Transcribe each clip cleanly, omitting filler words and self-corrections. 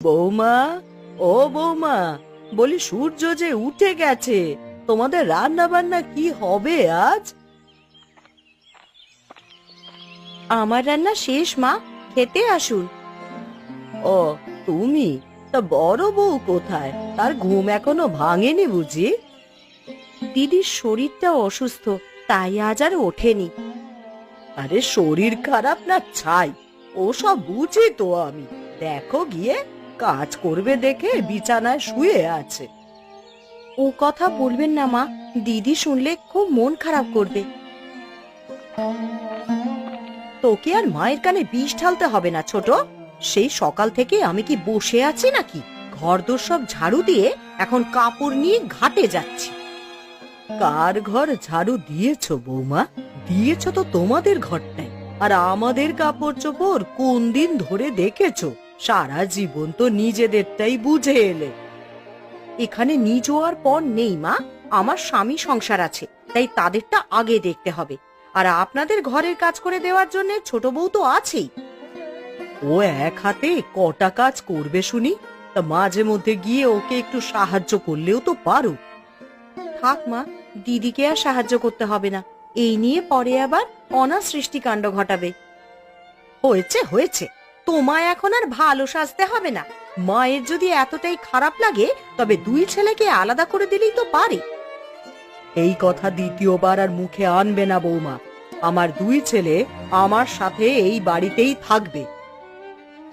বৌমা, ও বৌমা, বলি সূর্য যে উঠে গেছে, তোমাদের রান্না বান্না কি হবে আজ? আমার রান্না শেষ মা, খেতে আসুন। ও, তুমি? তা বড় বউ কোথায়? তার ঘুম এখনো ভাঙেনি বুঝি? দিদির শরীরটা অসুস্থ, তাই আজ আর ওঠেনি। আরে শরীর খারাপ না ছাই, ও সব বুঝি তো আমি। দেখো গিয়ে, কাজ করবে দেখে বিছানায় শুয়ে আছে। ও কথা বলবেন না মা, দিদি শুনলে খুব মন খারাপ করবে। তোকে আর মায়ের কানে বিষ ঢালতে হবে না ছোট। সেই সকাল থেকে আমি কি বসে আছি নাকি? ঘরদোর সব ঝাড়ু দিয়ে এখন কাপড় নিয়ে ঘাটে যাচ্ছি। কার ঘর ঝাড়ু দিয়েছো বৌমা? দিয়েছো তো তোমাদের ঘরটাই। আর আমাদের কাপড় চোপড় কোন দিন ধরে দেখেছো? সারা জীবন তো নিজেদেরটাই বুঝে এলে। এখানে নিজ আর পর নেই মা, আমার স্বামী সংসার আছে, তাই তাদেরটা আগে দেখতে হবে। আর আপনাদের ঘরের কাজ করে দেওয়ার জন্য ছোট বউ তো আছেই। ও এক হাতে কটা কাজ করবে শুনি? তা মাঝে মধ্যে গিয়ে ওকে একটু সাহায্য করলেও তো পারো। থাক মা, দিদিকে আর সাহায্য করতে হবে না। এই নিয়ে পরে আবার অনাসৃষ্টিকাণ্ড ঘটাবে। হয়েছে হয়েছে, তোমায় এখন আর ভালো সাজতে হবে না। মায়ের যদি এতটাই খারাপ লাগে, তবে দুই ছেলেকে আলাদা করে দিলেই তো পারে। এই কথা দ্বিতীয়বার আর মুখে আনবে না বৌমা। আমার দুই ছেলে আমার সাথে এই বাড়িতেই থাকবে।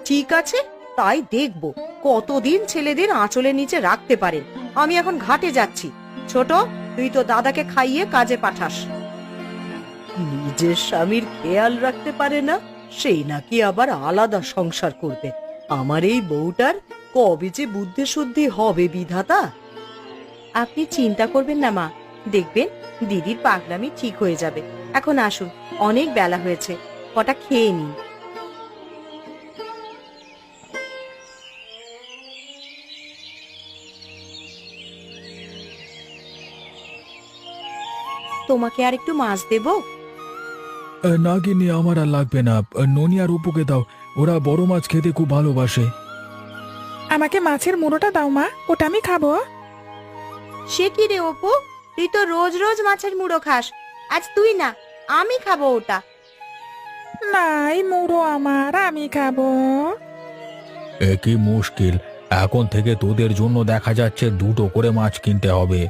ঠিক আছে, তাই দেখব কতদিন ছেলেদের আঁচলের নিচে রাখতে পারেন। আমি এখন ঘাটে যাচ্ছি। ছোট, তুই তো দাদাকে খাইয়ে কাজে পাঠাস। নিজের স্বামীর খেয়াল রাখতে পারে না, সেই নাকি আবার আলাদা সংসার করবে। আমার এই বউটার কবে যে বুদ্ধি শুদ্ধি হবে বিধাতা। আপনি চিন্তা করবেন না মা, দেখবেন দিদির পাগলামি ঠিক হয়ে যাবে। এখন আসুন, অনেক বেলা হয়েছে, কটা খেয়ে নিন। তোমাকে আর একটু মাছ দেবো? না গিন্নি, আমার আর লাগবে না। ননি আর অপুকে দাও, ওরা বড় মাছ খেতে খুব ভালোবাসে। আমাকে মাছের মুড়োটা দাও মা, ওটা আমি খাবো। সে কি রে অপু, তুই তো রোজ রোজ মাছের মুড়ো খাস, আজ তুই না, আমি খাবো ওটা। নাই মুড়ো আমার, আমি খাবো। কি মুশকিল, এখন থেকে তোদের জন্য দেখা যাচ্ছে দুটো করে মাছ কিনতে হবে।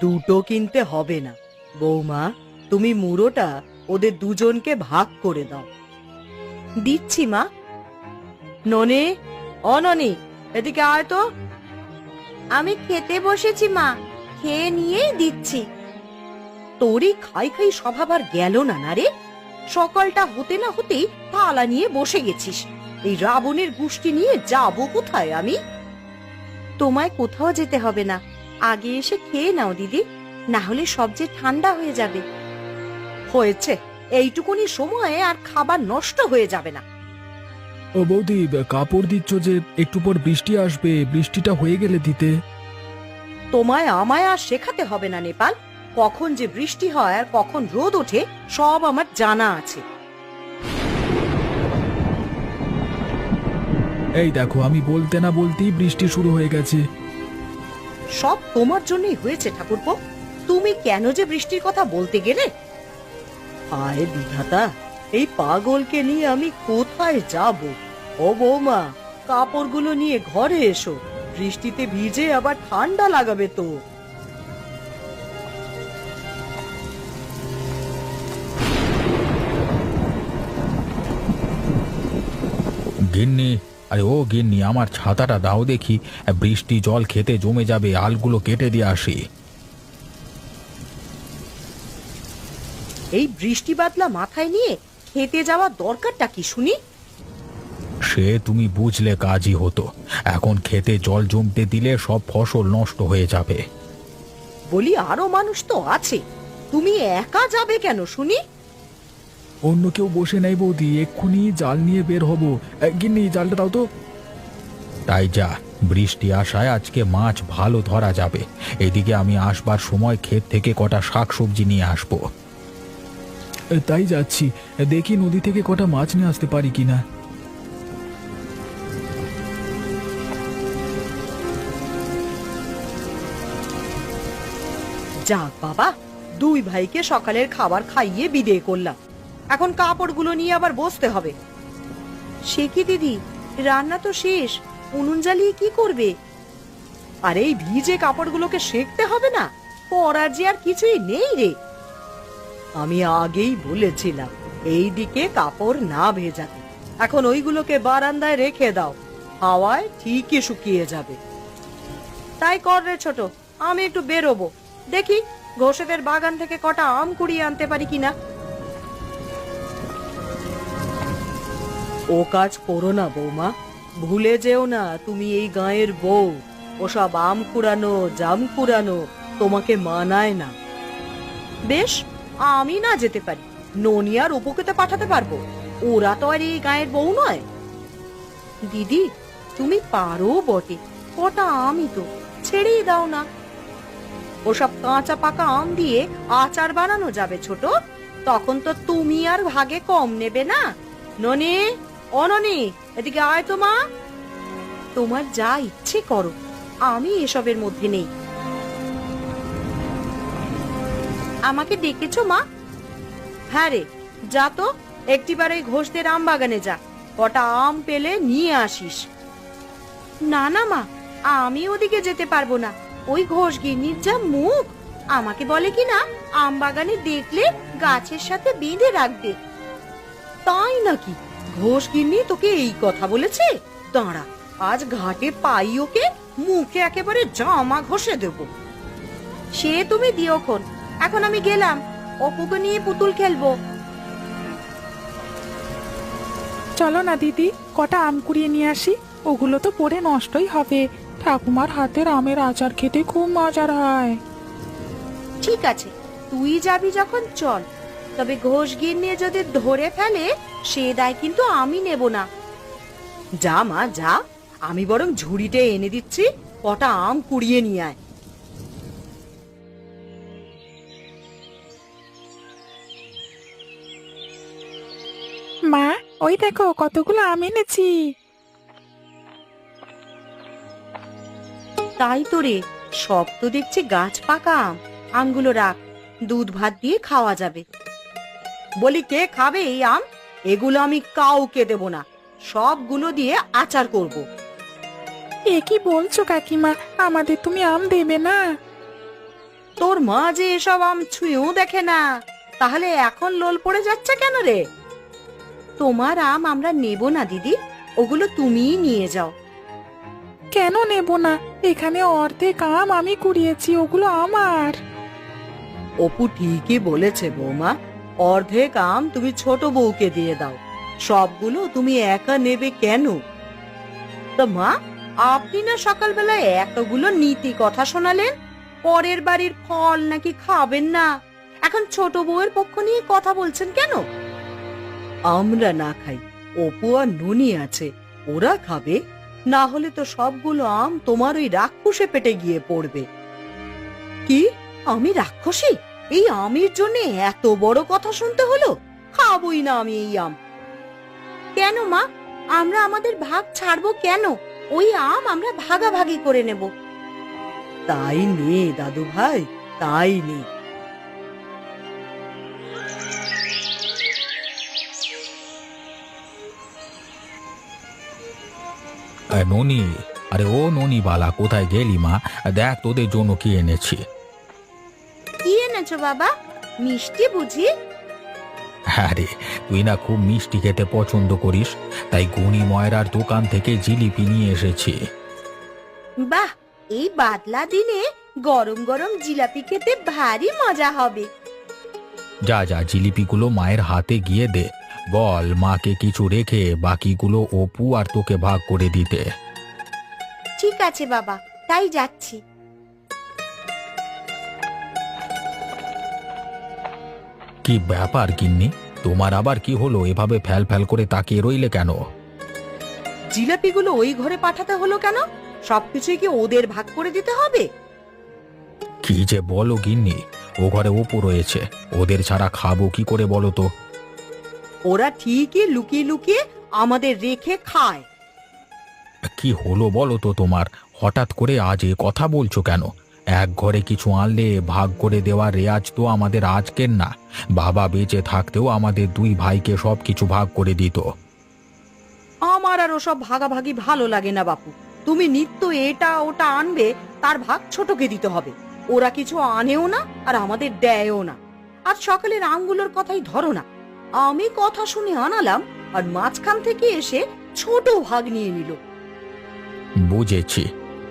দুটো কিনতে হবে না বৌমা, তুমি মুড়োটা ওদের দুজনকে ভাগ করে দাও। দিচ্ছি মা। ননি, অননি, এদিকে আয় তো। আমি খেতে বসেছি মা, খেয়ে নিয়েই দিচ্ছি। তোরই খাই খাই স্বভাব আর গেল না না রে। সকালটা হতে না হতেই থালা নিয়ে বসে গেছিস। এই রাবণের গোষ্ঠী নিয়ে যাবো কোথায় আমি? তোমায় কোথাও যেতে হবে না, আগে এসে খেয়ে নাও দিদি, না হলে সব যে ঠান্ডা হয়ে যাবে। হয়েছে, এইটুকুনি সময়ে আর খাবার নষ্ট হয়ে যাবে না। ও বৌদি, কাপড় দিচ্ছ যে, একটু পর বৃষ্টি আসবে, বৃষ্টিটা হয়ে গেলে দিতে। তোমায় আমায় আর শেখাতে হবে না নেপাল। কখন যে বৃষ্টি হয় আর কখন রোদ ওঠে সব আমার জানা আছে। এই দেখো, আমি বলতে না বলতেই বৃষ্টি শুরু হয়ে গেছে। সব তোমার জন্যই হয়েছে ঠাকুরপো। তুমি কেন যে বৃষ্টির কথা বলতে গেলে? হায় বিধাতা, এই পাগলকে নিয়ে আমি কোথায় যাব? ও বৌমা, কাপড়গুলো নিয়ে ঘরে এসো, বৃষ্টিতে ভিজে আবার ঠান্ডা লাগাবে তো। গিন্নি, আরে ও গিন্নি, আমার ছাতাটা দাও দেখি, বৃষ্টি জল খেতে জমে যাবে, আলগুলো কেটে দিয়ে আসি। এই বৃষ্টি বাদলা মাথায় নিয়ে খেতে যাওয়ার দরকারটা কি শুনি? সে তুমি বুঝলে কাজই হতো, এখন খেতে জল জমতে দিলে সব ফসল নষ্ট হয়ে যাবে। বলি আরো মানুষ তো আছে, তুমি একা যাবে কেন শুনি? অন্য কেউ বসে নাই বৌদি, এক্ষুনি জাল নিয়ে বের হব। গিন্নি, জালটা দাও তো। তাই যা, বৃষ্টি আসায় আজকে মাছ ভালো ধরা যাবে। এদিকে আমি আসবার সময় ক্ষেত থেকে কটা শাকসবজি নিয়ে আসবো। তাই যাচ্ছি, দেখি নদী থেকে কটা মাছ নিয়ে আসতে পারি কিনা। যাক বাবা, দুই ভাইকে সকালের খাবার খাইয়ে বিদেয় করলাম। এখন কাপড়গুলো নিয়ে আবার বসতে হবে। সে কি দিদি, রান্না তো শেষ, উনুন জ্বালিয়ে কি করবে? আর এই ভিজে কাপড়গুলোকে সেঁকতে হবে না? পরার যে আর কিছুই নেই রে। আমি আগেই বলেছিলাম এই দিকে কাপড় না ভেজাতে। এখন ওইগুলোকে বারান্দায় রেখে দাও, হাওয়ায় ঠিকই শুকিয়ে যাবে। তাই কর রে ছোট, আমি একটু বেরোবো, দেখি ঘোষেদের বাগান থেকে কটা আম কুড়িয়ে আনতে পারি কিনা। ও কাজ করো না বৌমা, ভুলে যেও না তুমি এই গাঁয়ের বউ। ওসব আম কুড়ানো জাম কুড়ানো তোমাকে মানায় না। বেশ, আমি না যেতে পারি, ননি আর অপুকে তো পাঠাতে পারবো, ওরা তো আর এই গাঁয়ের বউ নয়। দিদি তুমি পারো বটে, কটা আমই তো, ছেড়েই দাও না। ওসব কাঁচা পাকা আম দিয়ে আচার বানানো যাবে ছোট, তখন তো তুমি আর ভাগে কম নেবে না। ননি, ও ননি, এদিকে আয় তো মা। তোমার যা ইচ্ছে করো, আমি এসবের মধ্যে নেই। আমাকে ডেকেছো মা? হ্যাঁ রে, যা তো একটিবার ওই ঘোষদের আম বাগানে যা, কটা আম পেলে নিয়ে আসিস। না না মা, আমি ওদিকে যেতে পারবো না। ওই ঘোষ গিন্নির যা মুখ, আমাকে বলে কি না আম বাগানে দেখলে গাছের সাথে বেঁধে রাখবে। তাই নাকি? ঘোষ গিন্নি তোকে এই কথা বলেছে? দাঁড়া, আজ ঘাটে পাই ওকে, মুখে একেবারে জামা ঘষে দেব। সে তুমি দিওক্ষণ, এখন আমি গেলাম, অপুকে নিয়ে পুতুল খেলবো। চলো না দিদি, কটা আম কুড়িয়ে নিয়ে আসি। ওগুলো তো পড়ে নষ্টই হবে। ঠাকুমার হাতের আমের আচার খেতে খুব মজার হয়। ঠিক আছে, তুই যাবি যখন চল, তবে ঘোষ গিন্নি যদি ধরে ফেলে সে দায় কিন্তু আমি নেব না। যা মা যা, আমি বরং ঝুড়িতে এনে দিচ্ছি, কটা আম কুড়িয়ে নিয়ে আয়। মা, ওই দেখো কতগুলো আম এনেছি। তাই তো রে, সব তো দেখছি গাছ পাকা আম। আমগুলো রাখ, দুধ ভাত দিয়ে খাওয়া যাবে। বলি কে খাবে এই আম? এগুলো আমি কাউকে দেব না, সবগুলো দিয়ে আচার করব। এ কি বলছো কাকিমা, আমাদের তুমি আম দেবে না? তোর মা যে এসব আম ছুঁয়েও দেখে না, তাহলে এখন লোল পড়ে যাচ্ছে কেন রে? তোমার আম আমরা নেব না দিদি, ওগুলো তুমিই নিয়ে যাও। কেন নেব না? এখানে অর্ধেক আম আমি কুড়িয়েছি, ওগুলো আমার। অপু ঠিকই বলেছে বৌমা, অর্ধেক আম তুমি ছোট বউকে দিয়ে দাও, সবগুলো তুমি একা নেবে কেন? তো মা, আপনি না সকালবেলায় এতগুলো নীতি কথা শোনালেন, পরের বাড়ির ফল নাকি খাবেন না, এখন ছোট বউয়ের পক্ষ নিয়ে কথা বলছেন কেন? আমরা না খাই, অপু আর ননি আছে, ওরা খাবে, না হলে তো সবগুলো আম তোমার ওই রাক্ষসে পেটে গিয়ে পড়বে। কি, আমি রাক্ষসী? এই আমের জন্য এত বড় কথা শুনতে হলো? খাবই না আমি এই আম। কেন মা, আমরা আমাদের ভাগ ছাড়বো কেন? ওই আম আমরা ভাগাভাগি করে নেব। তাই নে দাদু ভাই, তাই নে। ননি, আরে ও ননি বালা, কোথায় গেলি মা? দেখ তোদের জন্য কি এনেছি। কি এনেছো বাবা? মিষ্টি বুঝি? হ্যাঁ রে, তুই না খুব মিষ্টি খেতে পছন্দ করিস, তাই গুণী ময়রার দোকান থেকে জিলিপি নিয়ে এসেছি। বাহ, এই বাদলা দিনে গরম গরম জিলাপি খেতে ভারী মজা হবে। যা যা, জিলিপিগুলো মায়ের হাতে গিয়ে দে, বল মাকে কিছু রেখে বাকিগুলো অপু আর তোকে ভাগ করে দিতে। ঠিক আছে বাবা, তাই যাচ্ছি। কি ব্যাপার গিন্নি, তোমার আবার কি হলো? এভাবে ফ্যাল ফ্যাল করে তাকিয়ে রইলে কেন? জিলাপিগুলো ওই ঘরে পাঠাতে হলো কেন? সবকিছুই কি ওদের ভাগ করে দিতে হবে? কি যে বলো গিন্নি, ও ঘরে অপু রয়েছে, ওদের ছাড়া খাবো কি করে বলো তো? ওরা ঠিকই লুকিয়ে লুকিয়ে আমাদের রেখে খায়। কি হলো বলো তো তোমার? হঠাৎ করে আজ এ কথা বলছো কেন? এক ঘরে কিছু আনলে ভাগ করে দেওয়ার রেয়াজ তো আমাদের আজকের না। বাবা বেঁচে থাকতেও আমাদের দুই ভাইকে সব কিছু ভাগ করে দিত। আমার আর ওসব ভাগাভাগি ভালো লাগে না বাপু। তুমি নিত্য এটা ওটা আনবে, তার ভাগ ছোটকে দিতে হবে। ওরা কিছু আনেও না আর আমাদের দেয়ও না। আজ সকালের আমগুলোর কথাই ধরো না, আমি কথা শুনে আনালাম আর মাঝখান থেকে এসে ছোট ভাগ নিয়ে নিল। বুঝেছি,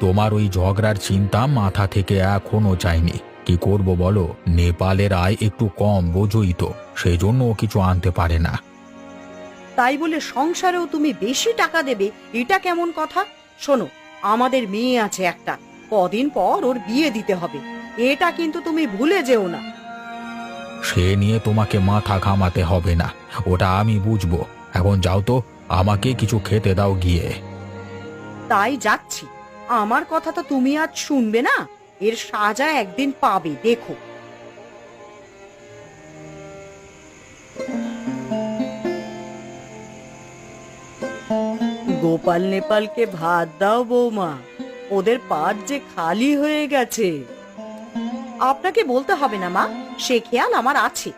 তোমার ওই ঝগড়ার চিন্তা মাথা থেকে এখনো যায়নি। কি করব বলো, নেপালের আয় একটু কম, বোঝই তো, সেই জন্য ও কিছু আনতে পারে না। তাই বলে সংসারেও তুমি বেশি টাকা দেবে, এটা কেমন কথা? শোনো, আমাদের মেয়ে আছে একটা, কদিন পর ওর বিয়ে দিতে হবে, এটা কিন্তু তুমি ভুলে যেও না। সে নিয়ে তোমাকে মাথা ঘামাতে হবে না, ওটা আমি বুঝবো। এখন যাও তো, আমাকে কিছু খেতে দাও গিয়ে। তাই যাচ্ছি। আমার কথা তো তুমি আজ শুনবে না, এর সাজা একদিন পাবে, দেখো। গোপাল নেপালকে ভাত দাও বৌমা, ওদের পাট যে খালি হয়ে গেছে। আপনাকে বলতে হবে না মা, সে খেয়াল আমার আছে।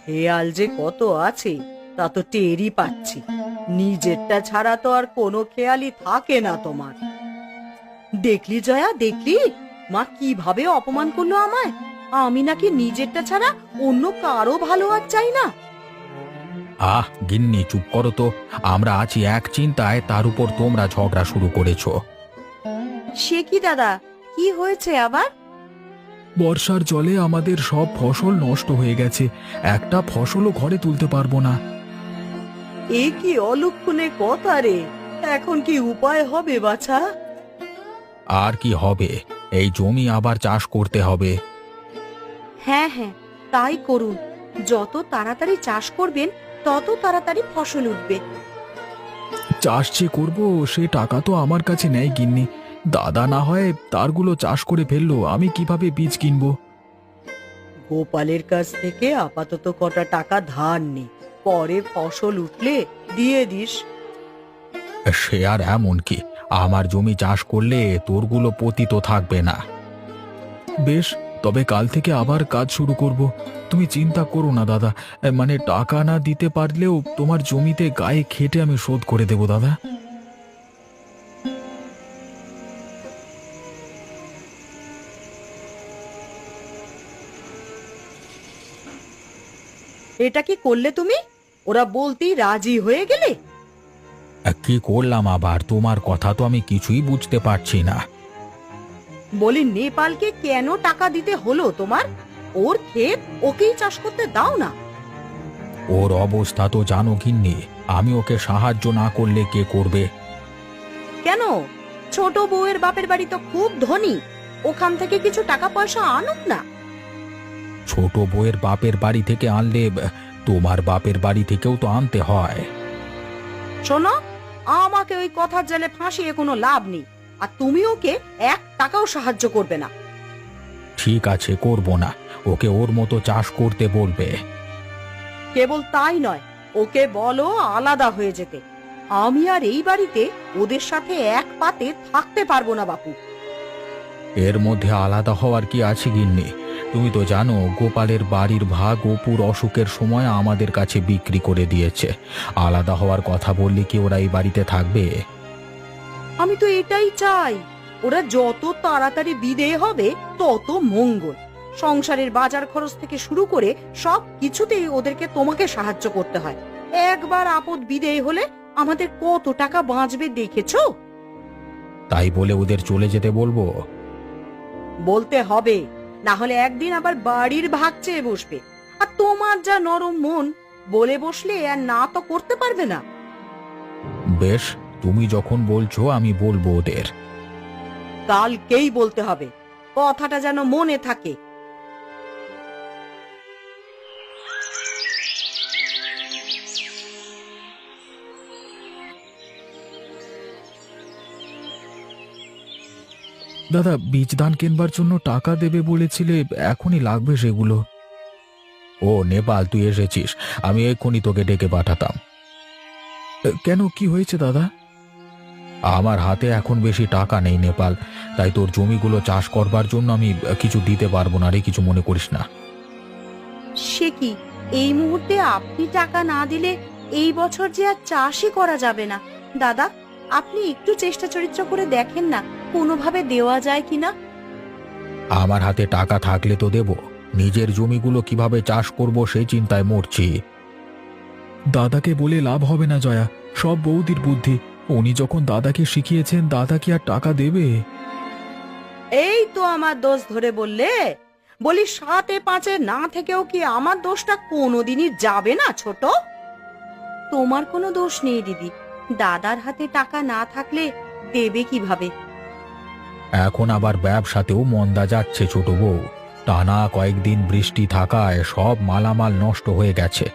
খেয়াল যে কত আছে তা তো টেরই পাচ্ছি। নিজেরটা ছাড়া তো আর কোনো খেয়ালই থাকে না তোমার। দেখলি জয়া, দেখলি মা কিভাবে অপমান করলো আমায়। আমি নাকি নিজেরটা ছাড়া অন্য কারো ভালো আর চাই না। আহ গিন্নি, চুপ করো তো। আমরা আছি এক চিন্তায়, তার উপর তোমরা ঝগড়া শুরু করেছো। সে কি দাদা, কি হয়েছে আবার? বর্ষার জলে আমাদের সব ফসল নষ্ট হয়ে গেছে, একটা ফসলও ঘরে তুলতে পারবো না। এ কি অলক্ষণে কথা রে, এখন কি উপায় হবে বাছা? আর কি হবে, এই জমি আবার চাষ করতে হবে। হ্যাঁ হ্যাঁ, তাই করুন। যত তাড়াতাড়ি চাষ করবেন তত তাড়াতাড়ি ফসল উঠবে। চাষ যে করবো সে টাকা তো আমার কাছে নেই গিন্নি। দাদা না হয় তারগুলো চাষ করে ফেললো, আমি কিভাবে বীজ কিনবো? গোপালের কাছ থেকে আপাতত কটা টাকা ধার নে, পরে ফসল উঠলে দিয়ে দিস। সে আর এমন কি, আমার জমি চাষ করলে তোরগুলো পতিত থাকবে না। বেশ, তবে কাল থেকে আবার কাজ শুরু করব। তুমি চিন্তা করো না দাদা, মানে টাকা না দিতে পারলেও তোমার জমিতে গায়ে খেটে আমি শোধ করে দেব দাদা। এটা কি করলে তুমি? ওরা বলতেই রাজি হয়ে গেলে? কি করলাম আবার, তোমার কথা তো আমি কিছুই বুঝতে পারছি না। বলি, নেপালকে কেন টাকা দিতে হলো তোমার? ওর ক্ষেত ওকেই চাষ করতে দাও না। ওর অবস্থা তো জানো গিন্নি, আমি ওকে সাহায্য না করলে কে করবে? কেন? ছোট বউয়ের বাপের বাড়ি তো খুব ধনী, ওখান থেকে কিছু টাকা পয়সা আনুক না। ছোট বউয়ের বাপের বাড়ি থেকে আনলে তোমার বাপের বাড়ি থেকেও তো আনতে হয়। শোনো, আমাকে ওই কথার জালে ফাঁসিয়ে কোনো লাভ নেই, আর তুমি ওকে 1 টাকাও সাহায্য করবে না। ঠিক আছে, করব না। ওকে ওর মতো চাষ করতে বলবে। কেবল তাই নয়, ওকে বলো আলাদা হয়ে যেতে। আমি আর এই বাড়িতে ওদের সাথে এক পাতে থাকতে পারবো না বাপু। এর মধ্যে আলাদা হওয়ার কি আছে গিন্নি? তুমি তো জানো গোপালের বাড়ির ভাগ অপুর অসুখের সময় আমাদের কাছে বিক্রি করে দিয়েছে। আলাদা হওয়ার কথা বললে কি ওরা এই বাড়িতে থাকবে? আমি তো এটাই চাই, ওরা যত তাড়াতাড়ি বিদেয় হবে তত মঙ্গল। সংসারের বাজার খরচ থেকে শুরু করে সব কিছুতেই ওদেরকে তোমাকে সাহায্য করতে হয়। একবার আপদ বিদেয় হলে আমাদের কত টাকা বাঁচবে দেখেছো? তাই বলে ওদের চলে যেতে বলবো? বলতে হবে, না হলে একদিন আবার বাড়ির ভাগ চেয়ে বসবে। আর তোমার যা নরম মন, বলে বসলে আর না তো করতে পারবে না। বেশ, তুমি যখন বলছো আমি বলবো ওদের। কালকেই বলতে হবে, কথাটা যেন মনে থাকে। দাদা, বীজ ধান কেনবার জন্য টাকা দেবে বলেছিলে, এখনই লাগবে সেগুলো। ও নেপাল, তুই এসেছিস, আমি এক্ষুনি তোকে ডেকে পাঠাতাম। কেন, কি হয়েছে দাদা? আমার হাতে এখন বেশি টাকা নেই নেপাল, তাই তোর জমিগুলো চাষ করবার জন্য আমি কিছু দিতে পারবো না রে, কিছু মনে করিস না। সে কি, এই মুহূর্তে আপনি টাকা না দিলে এই বছর যে আর চাষই করা যাবে না। দাদা, আপনি একটু চেষ্টা চরিত্র করে দেখেন না, কোনোভাবে দেওয়া যায় কিনা। আমার হাতে টাকা থাকলে তো দেব, নিজের জমিগুলো কিভাবে চাষ করব সেই চিন্তায় মরছি। দাদাকে বলে লাভ হবে না জয়া, সব বৌদির বুদ্ধি। উনি যখন দাদাকে শিখিয়েছেন, দাদা কি আর টাকা দেবে? এই তো আমার দোষ ধরে বললে, বলি 7-5 না থেকেও কি আমার দোষটা কোনোদিনই যাবে না ছোট? তোমার কোনো দোষ নেই দিদি, দাদার হাতে টাকা না থাকলে দেবে কিভাবে? এখন আবার ব্যবসাতেও মন্দা যাচ্ছে ছোট বউ। টানা কয়েকদিন বৃষ্টি থাকায় সব মালামাল নষ্ট হয়ে গেছে,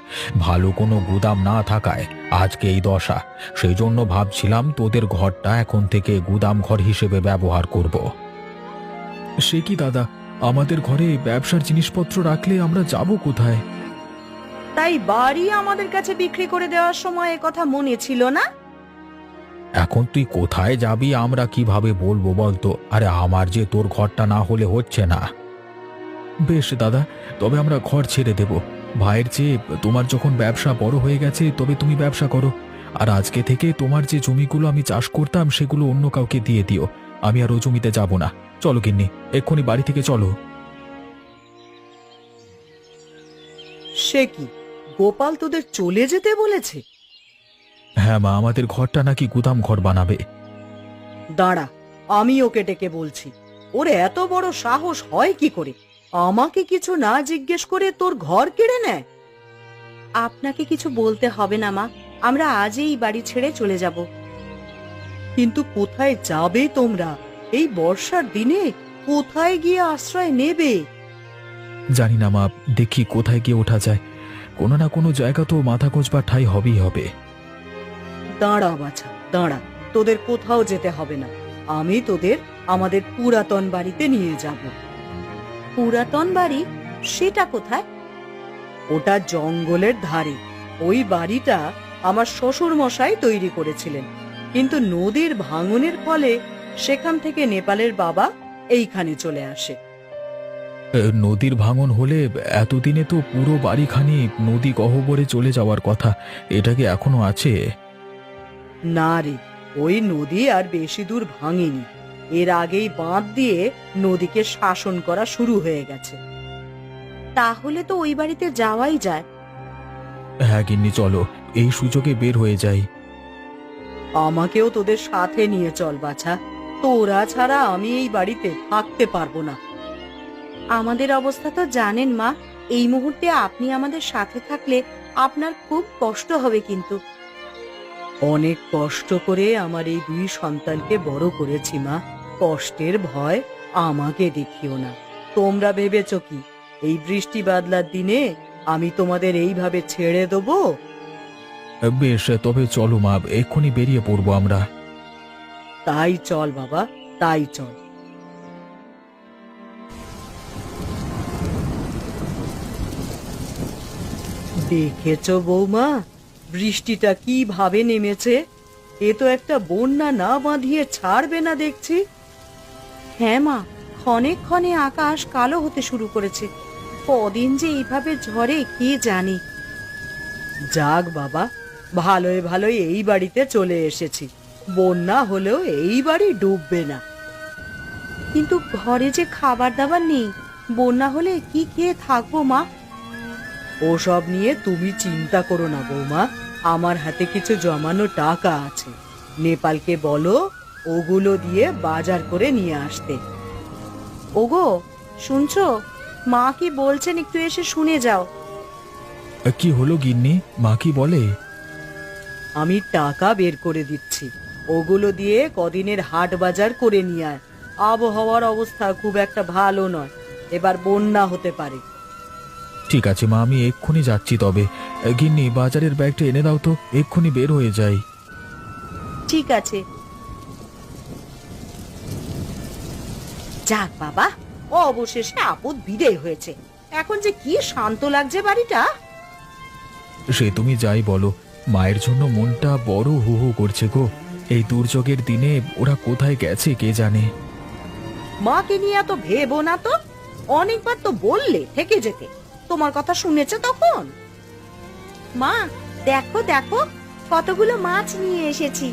ভালো কোনো গুদাম না থাকায় আজকে এই দশা। সেই জন্য ভাবছিলাম তোদের ঘরটা এখন থেকে গুদাম ঘর হিসেবে ব্যবহার করব। সে কি দাদা, আমাদের ঘরে ব্যবসার জিনিসপত্র রাখলে আমরা যাব কোথায়? তাই বাড়ি আমাদের কাছে বিক্রি করে দেওয়ার সময় এ কথা মনে ছিল না? এখন তুই কোথায় যাবি আমরা কিভাবে বলবো বলতো? আরে আমার যে তোর ঘরটা না হলে হচ্ছে না। বেশ দাদা, তবে আমরা ঘর ছেড়ে দেব। ভাইয়ের চেয়ে তোমার যখন ব্যবসা বড় হয়ে গেছে, তবে তুমি ব্যবসা করো। আর আজকে থেকে তোমার যে জমিগুলো আমি চাষ করতাম সেগুলো অন্য কাউকে দিয়ে দিও। আমি আর ও জমিতে যাব না। চলো গিন্নি, এক্ষুনি বাড়ি থেকে চলো। সে কি, গোপাল তোদের চলে যেতে বলেছে? হ্যাঁ মা, আমাদের ঘরটা নাকি গুদাম ঘর বানাবে। দাঁড়া, আমি ওকে ডেকে বলছি। ওর এত বড় সাহস হয় কি করে আমাকে কিছু না জিজ্ঞেস করে তোর ঘর কেড়ে নেয়? আপনাকে কিছু বলতে হবে না মা, আমরা আজই এই বাড়ি ছেড়ে চলে যাব। কিন্তু কোথায় যাবে তোমরা? এই বর্ষার দিনে কোথায় গিয়ে আশ্রয় নেবে? জানি না মা, দেখি কোথায় গিয়ে ওঠা যায়। কোনো না কোনো জায়গা তো মাথা গোঁজবার ঠাঁই হবেই হবে। দাঁড়া বাছা, দাঁড়া, তোদের কোথাও যেতে হবে না। আমি তোদের আমাদের পুরাতন বাড়িতে নিয়ে যাব। পুরাতন বাড়ি? সেটা কোথায়? ওটা জঙ্গলের ধারে। ওই বাড়িটা আমার শ্বশুর মশাই তৈরি করেছিলেন, কিন্তু নদীর ভাঙনের ফলে সেখান থেকে নেপালের বাবা এইখানে চলে আসে। নদীর ভাঙন হলে এতদিনে তো পুরো বাড়িখানি নদী গহ্বরে চলে যাওয়ার কথা। এটা কি এখনো আছে? না রে, ওই নদী আর বেশি দূর ভাঙেনি। এর আগেই বাঁধ দিয়ে নদীকে শাসন করা শুরু হয়ে গেছে। তাহলে তো ওই বাড়িতে যাওয়াই যায়। হ্যাঁ গিন্নি, চলো এই সুযোগে বের হয়ে যাই। আমাকেও তোদের সাথে নিয়ে চল বাছা, তোরা ছাড়া আমি এই বাড়িতে থাকতে পারবো না। আমাদের অবস্থা তো জানেন মা, এই মুহূর্তে আপনি আমাদের সাথে থাকলে আপনার খুব কষ্ট হবে। কিন্তু অনেক কষ্ট করে আমার এই 2 সন্তানকে বড় করেছি মা, কষ্টের ভয় আমাকে দেখিও না। তোমরা ভেবেছো কি এই বৃষ্টি বাদলার দিনে আমি তোমাদের এইভাবে ছেড়ে দেবো? বেশ, তবে চলো মা, এক্ষুনি বেরিয়ে পড়বো আমরা। তাই চল বাবা, তাই চল। দেখেছো বৌমা, বৃষ্টিটা কিভাবে নেমেছে? এ তো একটা বন্যা না বাঁধিয়ে ছাড়বে না দেখছি। হ্যাঁ মা, ক্ষণে ক্ষণে আকাশ কালো হতে শুরু করেছে। কদিন যে এইভাবে ঝড়ে কে জানে। যাক বাবা, ভালোই ভালোই এই বাড়িতে চলে এসেছি। বন্যা হলেও এই বাড়ি ডুববে না। কিন্তু ঘরে যে খাবার দাবার নেই, বন্যা হলে কি খেয়ে থাকবো মা? ওসব নিয়ে তুমি চিন্তা করো না বৌমা, আমার হাতে কিছু জমানো টাকা আছে। নেপালকে বলো ওগুলো দিয়ে বাজার করে নিয়ে আসতে। ওগো, শুনছো? মা কি বলছেন, একটু এসে শুনে যাও। কি হলো গিন্নি, মা কি বলে? আমি টাকা বের করে দিচ্ছি, ওগুলো দিয়ে কদিনের হাট বাজার করে নিয়ে আয়। আবহাওয়ার অবস্থা খুব একটা ভালো নয়, এবার বন্যা হতে পারে। ঠিক আছে মা, আমি এক্ষুনি যাচ্ছি। তবে গিন্নি, বাজারের ব্যাগটা এনে দাও তো, এক্ষুনি বের হয়ে যাই। ঠিক আছে। যাক বাবা, অবশেষে আপদ বিদায় হয়েছে। এখন যে কি শান্ত লাগছে বাড়িটা। সে তুমি যাই বলো, মায়ের জন্য মনটা বড় হু হু করছে গো। এই দুর্যোগের দিনে ওরা কোথায় গেছে কে জানে। মাকে নিয়ে এত ভেবো না তো, অনেকবার তো বললে থেকে যেতে, তোমার কথা শুনেছে তখন। মা দেখো দেখো, কতগুলো মাছ নিয়ে এসেছি।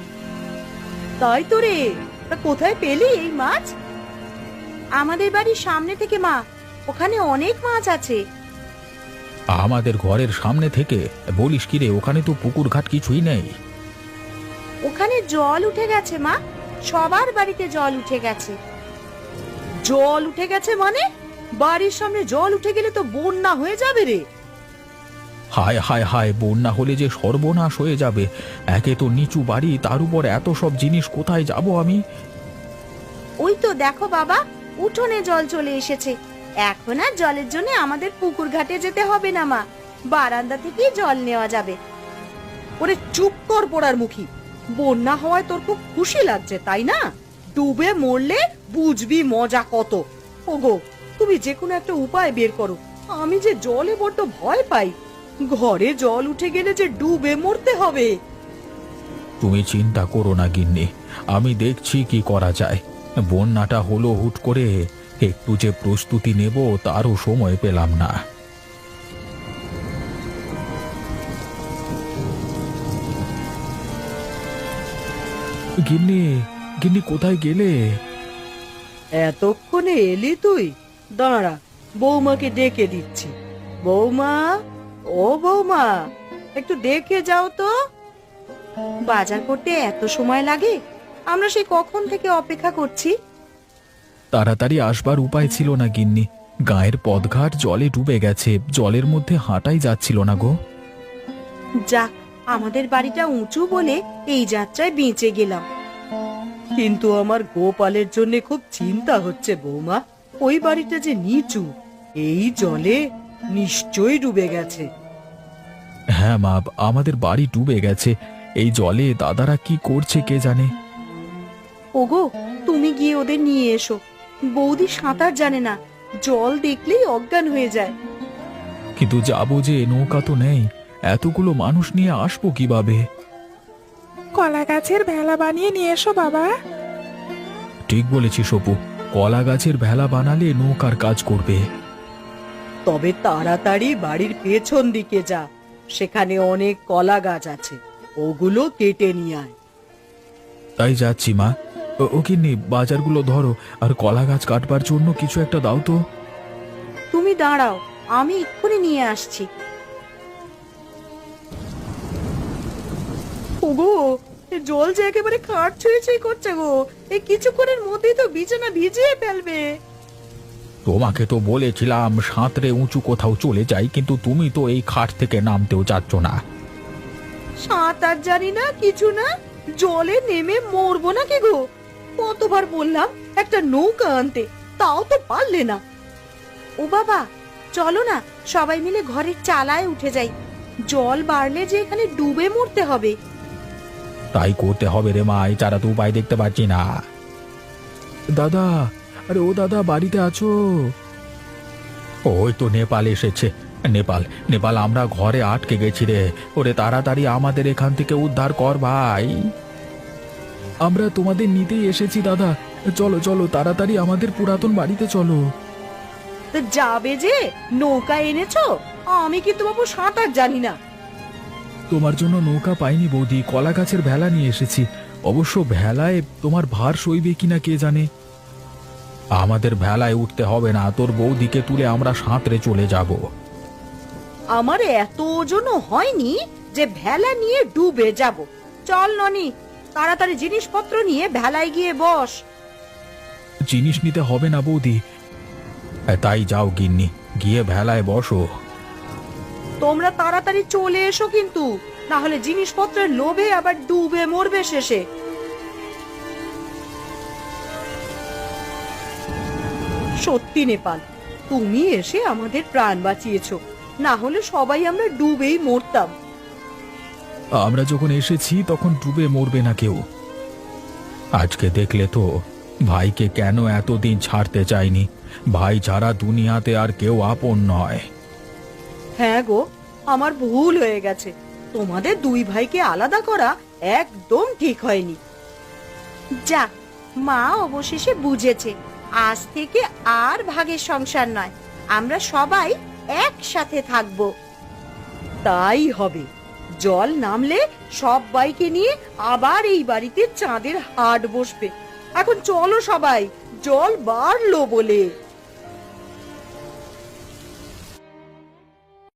তাই তো রে, তা কোথায় পেলি এই মাছ? আমাদের বাড়ির সামনে থেকে মা, ওখানে অনেক মাছ আছে। আমাদের ঘরের সামনে থেকে? বলিস কি রে, ওখানে তো পুকুর ঘাট কিছুই নেই। ওখানে জল উঠে গেছে মা, সবার বাড়িতে জল উঠে গেছে। জল উঠে গেছে মানে? বাড়ির সামনে জল উঠে গেলে তো বন্যা হয়ে যাবে রে। হায় হায় হায়, বন্যা হলে যে সর্বনাশ হয়ে যাবে। একে তো নিচু বাড়ি, তার উপর এত সব জিনিস, কোথায় যাব আমি? ওই তো দেখো বাবা, উঠোনে জল চলে এসেছে। এখন আর জলের জন্য আমাদের পুকুর ঘাটে যেতে হবে না মা, বারান্দা থেকেই জল নেওয়া যাবে। ওরে চুপ কর পোড়ার মুখী, বন্যা হওয়ায় তোর খুব খুশি লাগছে তাই না? ডুবে মরলে বুঝবি মজা কত। ওগো, তুমি যে কোনো একটা উপায় বের করো, আমি যে জলে বড্ড ভয় পাই। ঘরে জল উঠে গেলে যে ডুবে মরতে হবে। তুমি চিন্তা করো না গিন্নি, আমি দেখছি কি করা যায়। বন্যাটা হলো হুট করে, একটু যে প্রস্তুতি নেব তারও সময় পেলাম না। গিন্নি, গিন্নি কোথায় গেলে? এতক্ষণে এলি তুই? দাঁড়া, বৌমাকে ডেকে দিচ্ছি। বৌমা, ও বৌমা, একটু দেখে যাও তো। বাজার করতে এত সময় লাগে? আমরা সেই কখন থেকে অপেক্ষা করছি। তাড়াতাড়ি আসবার উপায় ছিল না গিন্নি, গায়ের পথঘাট জলে ডুবে গেছে, জলের মধ্যে হাঁটাই যাচ্ছিল না গো। যাক, আমাদের বাড়িটা উঁচু বলে এই যাত্রায় বেঁচে গেলাম। কিন্তু আমার গোপালের জন্য খুব চিন্তা হচ্ছে বৌমা। ওই বাড়িটা যে নিচু, এই জলে নিশ্চয়ই ডুবে গেছে। হ্যাঁ মা, আমাদের বাড়ি ডুবে গেছে। এই জলে দাদারা কি করছে কে জানে। ওগো, তুমি গিয়ে ওদের নিয়ে এসো। বৌদি সাঁতার জানে না, জল দেখলেই অজ্ঞান হয়ে যায়। কিন্তু যাবো যে, নৌকা তো নেই, এতগুলো মানুষ নিয়ে আসবো কিভাবে? কলা গাছের ভেলা বানিয়ে নিয়ে এসো বাবা। ঠিক বলেছিস অপু, কলা গাছের ভেলা বানালে নৌকার কাজ করবে। তবে তাড়াতাড়ি বাড়ির পেছন দিকে যা, সেখানে অনেক কলা গাছ আছে, ওগুলো কেটে নিয়ে আয়। তাই যাচ্ছি মা। ও কিন্নি, বাজারগুলো ধরো, আর কলা গাছ কাটবার জন্য কিছু একটা দাও তো। তুমি দাঁড়াও, আমি এক্ষুনি নিয়ে আসছি। ওগো, এ জল যে একেবারে খাট ছুঁয়ে ছুঁয়ে করছে গো, এই কিছুক্ষণের মধ্যেই তো বিছানা ভিজিয়ে ফেলবে। তোমাকে তো বলেছিলাম সাঁতরে উঁচু কোথাও চলে যাই, কিন্তু তুমি তো এই খাট থেকে নামতেও চাচ্ছ না। সাঁতার জানি না, কিছু না, জলে নেমে মরবো নাকি গো? কতবার বললাম একটা নৌকা আনতে, তাও তো পারলে না। ও বাবা, চলো না সবাই মিলে ঘরের চালায় উঠে যাই। জল বাড়লে যে এখানে ডুবে মরতে হবে। তাই করতে হবে রে মা, এছাড়া তো উপায় দেখতে পাচ্ছি না। দাদা, আরে ও দাদা, বাড়িতে আছো? ওই তো নেপাল এসেছে। নেপাল, নেপাল, আমরা ঘরে আটকে গেছি রে। ওরে তাড়াতাড়ি আমাদের এখান থেকে উদ্ধার কর ভাই। আমরা তোমাদের নিতেই এসেছি দাদা, চলো চলো তাড়াতাড়ি আমাদের পুরাতন বাড়িতে চলো। তো যাবে যে, নৌকা এনেছো? আমি কিন্তু বাবু সাঁতার জানি না। তোমার জন্য নৌকা পাইনি বৌদি, কলা গাছের ভেলা নিয়ে এসেছি। অবশ্য ভেলায় তোমার ভার সইবে কিনা কে জানে। আমাদের ভেলায় উঠতে হবে না, তোর বৌদিকে তুলে আমরা সাঁতরে চলে যাব। আমার এত ওজনও হয়নি যে ভেলা নিয়ে ডুবে যাব। চল ননি, তাড়াতাড়ি জিনিসপত্র নিয়ে ভেলায় গিয়ে বস। জিনিস নিতে হবে না বৌদি। তাই যাও গিন্নি, গিয়ে ভেলায় বসো। তোমরা তাড়াতাড়ি চলে এসো কিন্তু, না হলে জিনিসপত্রের লোভে আবার ডুবে মরবে শেষে। সত্যি নেপাল, তুমি এসে আমাদের প্রাণ বাঁচিয়েছো, না হলে সবাই আমরা ডুবেই মরতাম। আমরা যখন এসেছি তখন ডুবে মরবে না কেউ। আজকে দেখলে তো, ভাইকে কেন এতদিন ছাড়তে চাইনি। ভাই ছাড়া দুনিয়াতে আর কেউ আপন নয়। হ্যাঁ গো, আমার ভুল হয়ে গেছে। তোমাদের দুই ভাইকে আলাদা করা একদম ঠিক হয়নি। যা, মা অবশেষে বুঝেছে আজ থেকে আর ভাগের সংসার নয়, আমরা সবাই একসাথে থাকবো। তাই হবে। জল নামলে সবাইকে নিয়ে আবার এই বাড়িতে চাঁদের হাট বসবে। এখন চলো সবাই, জল বাড়লো বলে।